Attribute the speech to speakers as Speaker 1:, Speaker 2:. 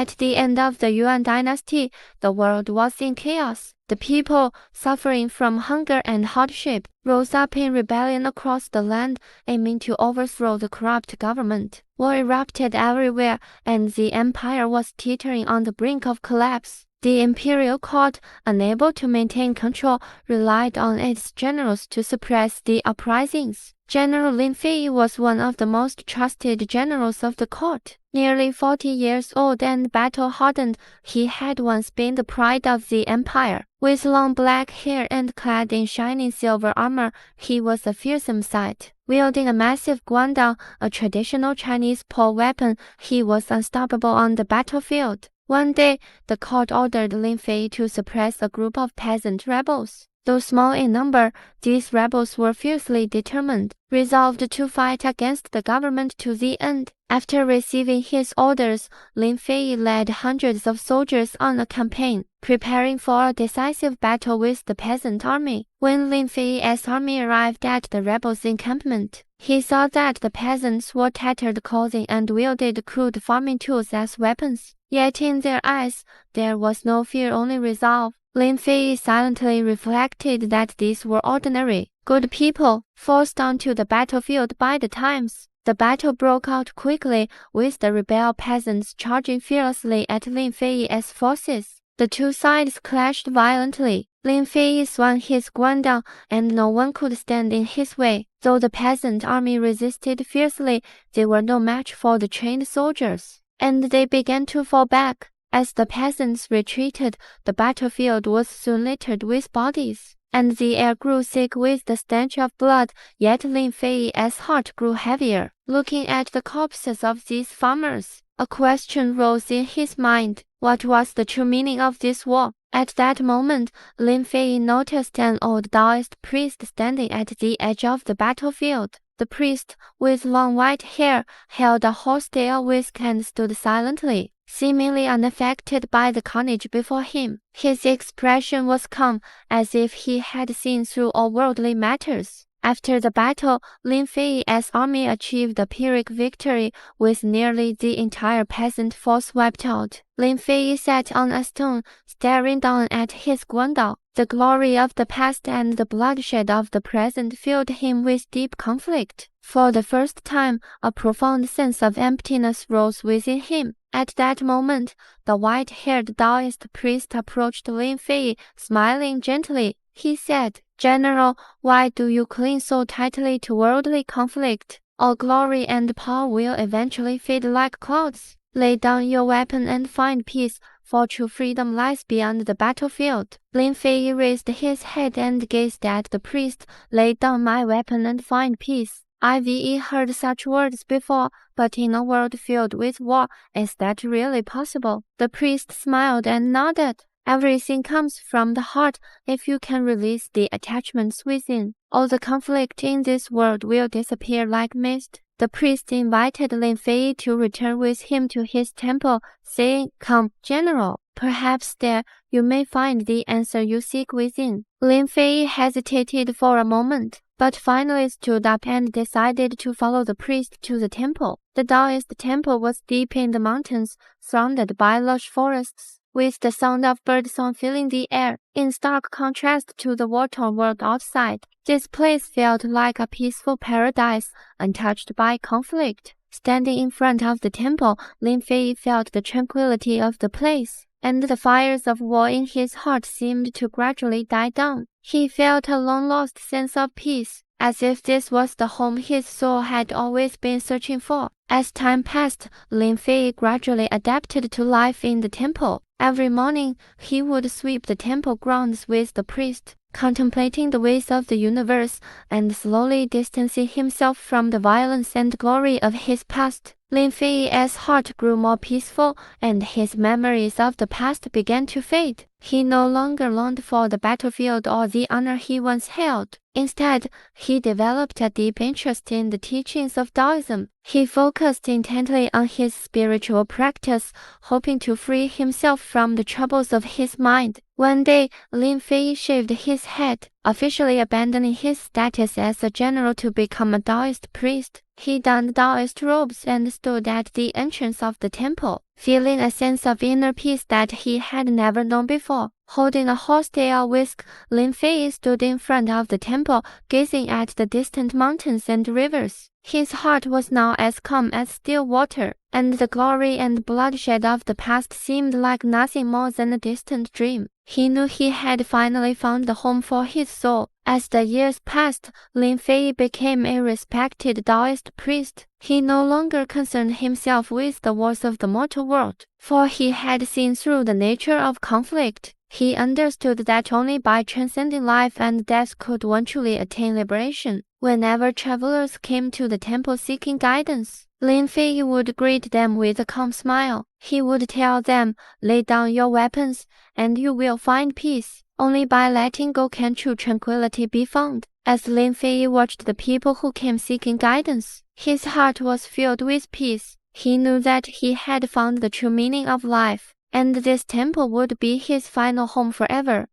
Speaker 1: At the end of the Yuan dynasty, the world was in chaos. The people, suffering from hunger and hardship, rose up in rebellion across the land, aiming to overthrow the corrupt government. War erupted everywhere, and the empire was teetering on the brink of collapse. The imperial court, unable to maintain control, relied on its generals to suppress the uprisings. General Lin Fei was one of the most trusted generals of the court. Nearly 40 years old and battle-hardened, he had once been the pride of the empire. With long black hair and clad in shining silver armor, he was a fearsome sight. Wielding a massive guandao, a traditional Chinese pole weapon, he was unstoppable on the battlefield. One day, the court ordered Lin Fei to suppress a group of peasant rebels. Though small in number, these rebels were fiercely determined, resolved to fight against the government to the end. After receiving his orders, Lin Fei led hundreds of soldiers on a campaign, preparing for a decisive battle with the peasant army. When Lin Fei's army arrived at the rebels' encampment, he saw that the peasants wore tattered clothing and wielded crude farming tools as weapons. Yet in their eyes, there was no fear, only resolve. Lin Fei silently reflected that these were ordinary, good people, forced onto the battlefield by the times. The battle broke out quickly, with the rebel peasants charging fearlessly at Lin Fei's forces. The two sides clashed violently. Lin Fei swung his guandao, and no one could stand in his way. Though the peasant army resisted fiercely, they were no match for the trained soldiers, and they began to fall back. As the peasants retreated, the battlefield was soon littered with bodies, and the air grew thick with the stench of blood. Yet Lin Fei's heart grew heavier. Looking at the corpses of these farmers, a question rose in his mind. What was the true meaning of this war? At that moment, Lin Fei noticed an old Taoist priest standing at the edge of the battlefield. The priest, with long white hair, held a horse-tail whisk and stood silently, seemingly unaffected by the carnage before him. His expression was calm, as if he had seen through all worldly matters. After the battle, Lin Fei's army achieved a Pyrrhic victory, with nearly the entire peasant force wiped out. Lin Fei sat on a stone, staring down at his guandao. The glory of the past and the bloodshed of the present filled him with deep conflict. For the first time, a profound sense of emptiness rose within him. At that moment, the white-haired Taoist priest approached Lin Fei, smiling gently. He said, "General, why do you cling so tightly to worldly conflict? All glory and power will eventually fade like clouds. Lay down your weapon and find peace, for true freedom lies beyond the battlefield." Lin Fei raised his head and gazed at the priest. "Lay down my weapon and find peace. I've heard such words before, but in a world filled with war, is that really possible?" The priest smiled and nodded. "Everything comes from the heart. If you can release the attachments within, all the conflict in this world will disappear like mist." The priest invited Lin Fei to return with him to his temple, saying, "Come, General. Perhaps there you may find the answer you seek within." Lin Fei hesitated for a moment, but finally stood up and decided to follow the priest to the temple. The Taoist temple was deep in the mountains, surrounded by lush forests, with the sound of birdsong filling the air. In stark contrast to the war-torn world outside, this place felt like a peaceful paradise, untouched by conflict. Standing in front of the temple, Lin Fei felt the tranquility of the place, and the fires of war in his heart seemed to gradually die down. He felt a long-lost sense of peace, as if this was the home his soul had always been searching for. As time passed, Lin Fei gradually adapted to life in the temple. Every morning, he would sweep the temple grounds with the priest, contemplating the ways of the universe and slowly distancing himself from the violence and glory of his past. Lin Fei's heart grew more peaceful, and his memories of the past began to fade. He no longer longed for the battlefield or the honor he once held. Instead, he developed a deep interest in the teachings of Taoism. He focused intently on his spiritual practice, hoping to free himself from the troubles of his mind. One day, Lin Fei shaved his head, officially abandoning his status as a general to become a Taoist priest. He donned Taoist robes and stood at the entrance of the temple, feeling a sense of inner peace that he had never known before. Holding a horsetail whisk, Lin Fei stood in front of the temple, gazing at the distant mountains and rivers. His heart was now as calm as still water, and the glory and bloodshed of the past seemed like nothing more than a distant dream. He knew he had finally found the home for his soul. As the years passed, Lin Fei became a respected Taoist priest. He no longer concerned himself with the wars of the mortal world, for he had seen through the nature of conflict. He understood that only by transcending life and death could one truly attain liberation. Whenever travelers came to the temple seeking guidance, Lin Fei would greet them with a calm smile. He would tell them, "Lay down your weapons, and you will find peace. Only by letting go can true tranquility be found." As Lin Fei watched the people who came seeking guidance, his heart was filled with peace. He knew that he had found the true meaning of life, and this temple would be his final home forever.